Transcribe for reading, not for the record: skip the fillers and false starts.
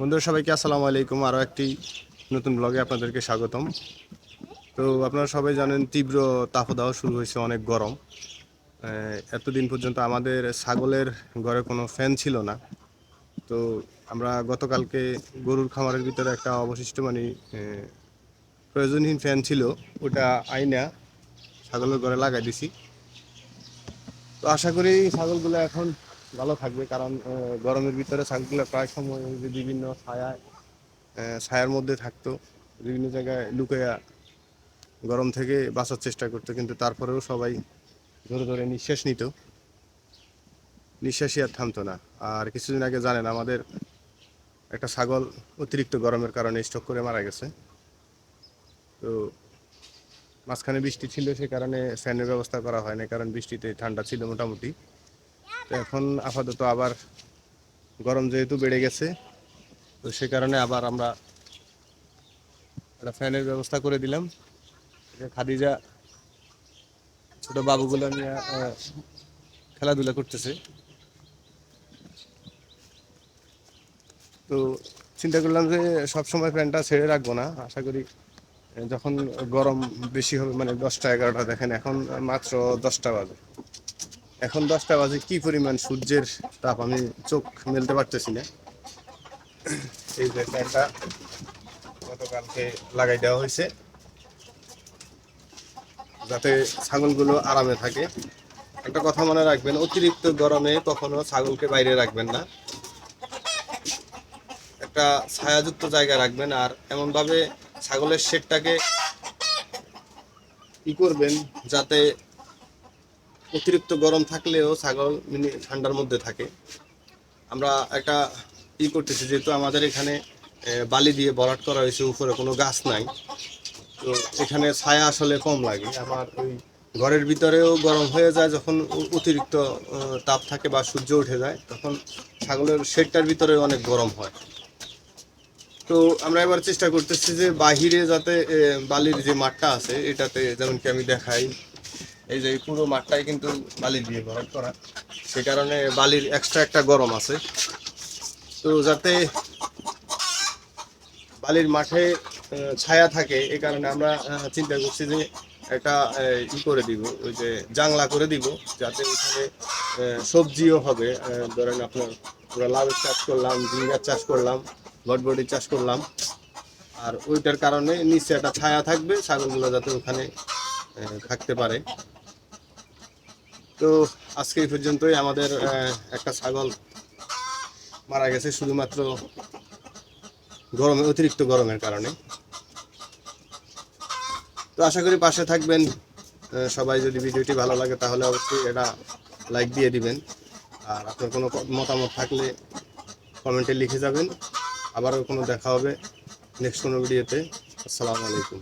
বন্ধুরা সবাইকে আসসালামু আলাইকুম। আরও একটি নতুন ব্লগে আপনাদেরকে স্বাগতম। তো আপনারা সবাই জানেন তীব্র তাপদাহ শুরু হয়েছে, অনেক গরম। এতদিন পর্যন্ত আমাদের ছাগলের ঘরে কোনো ফ্যান ছিল না। তো আমরা গতকালকে গরুর খামারের ভিতরে একটা অবশিষ্ট প্রয়োজনহীন ফ্যান ছিল, ওটা আইনা ছাগলের ঘরে লাগাই দিছি। তো আশা করি ছাগলগুলো এখন ভালো থাকবে, কারণ গরমের ভিতরে ছাগলগুলো প্রায় সময় যে বিভিন্ন ছায়ার মধ্যে থাকতো, বিভিন্ন জায়গায় লুকিয়ে গরম থেকে বাঁচার চেষ্টা করতো, কিন্তু তারপরেও সবাই ধরে ধরে নিঃশ্বাস নিত, নিঃশ্বাসই আর থামতো না। আর কিছুদিন আগে জানেন আমাদের একটা ছাগল অতিরিক্ত গরমের কারণে স্ট্রোক করে মারা গেছে। তো মাঝখানে বৃষ্টি ছিল, সে কারণে ফ্যানের ব্যবস্থা করা হয় না, কারণ বৃষ্টিতে ঠান্ডা ছিল মোটামুটি। তো এখন আপাতত আবার গরম যেহেতু বেড়ে গেছে, তো সে কারণে আবার আমরা একটা ফ্যানের ব্যবস্থা করে দিলাম। খাদিজা ছোট বাবুগুলো নিয়ে খেলাধুলা করতেছে। তো চিন্তা করলাম যে সবসময় ফ্যানটা ছেড়ে রাখবো না, আশা করি যখন গরম বেশি হবে, মানে 10টা 11টা, দেখেন এখন মাত্র 10টা বাজে। এখন 10টা বাজে, কি পরিমাণ সূর্যের তাপ আমি চোখ মেলতে পারতেছি না। এই যে ফ্যানটা গতকালকে লাগাই দেওয়া হয়েছে যাতে ছাগলগুলো আরামে থাকে। একটা কথা মনে রাখবেন, অতিরিক্ত গরমে কখনো ছাগলকে বাইরে রাখবেন না, একটা ছায়াযুক্ত জায়গায় রাখবেন। আর এমনভাবে ছাগলের শেডটাকে করবেন যাতে অতিরিক্ত গরম থাকলেও ছাগল ঠান্ডার মধ্যে থাকে। আমরা একটা করতেছি, যেহেতু আমাদের এখানে বালি দিয়ে ভরাট করা হয়েছে, উপরে কোনো গাছ নাই, তো এখানে ছায়া আসলে কম লাগে। আবার ওই ঘরের ভিতরেও গরম হয়ে যায় যখন অতিরিক্ত তাপ থাকে বা সূর্য উঠে যায়, তখন ছাগলের শেডটার ভিতরে অনেক গরম হয়। তো আমরা এবার চেষ্টা করতেছি যে বাহিরে যাতে বালির যে মাঠটা আছে এটাতে, যেমন কি আমি দেখাই, এই যে পুরো মাঠটাই কিন্তু বালি দিয়ে ভরাট করা, সে কারণে বালির এক্সট্রা একটা গরম আছে। তো যাতে বালির মাঠে ছায়া থাকে, এই কারণে আমরা চিন্তা করছি যে একটা করে দিব, ওই যে জাংলা করে দিব, যাতে ওখানে সবজিও হবে। ধরেন আপনার পুরো লাউয়ের চাষ করলাম, ঝিঙ্গার চাষ করলাম, বটবটি চাষ করলাম, আর ওইটার কারণে নিচে একটা ছায়া থাকবে, ছাগলগুলো যাতে ওখানে থাকতে পারে। তো আজকে এই পর্যন্তই। আমাদের একটা ছাগল মারা গেছে শুধুমাত্র গরমে, অতিরিক্ত গরমের কারণে। তো আশা করি পাশে থাকবেন সবাই। যদি ভিডিওটি ভালো লাগে তাহলে অবশ্যই এটা লাইক দিয়ে দিবেন, আর আপনার কোনো মতামত থাকলে কমেন্টে লিখে যাবেন। আবারও কোনো দেখা হবে নেক্সট কোনো ভিডিওতে। আসসালামু আলাইকুম।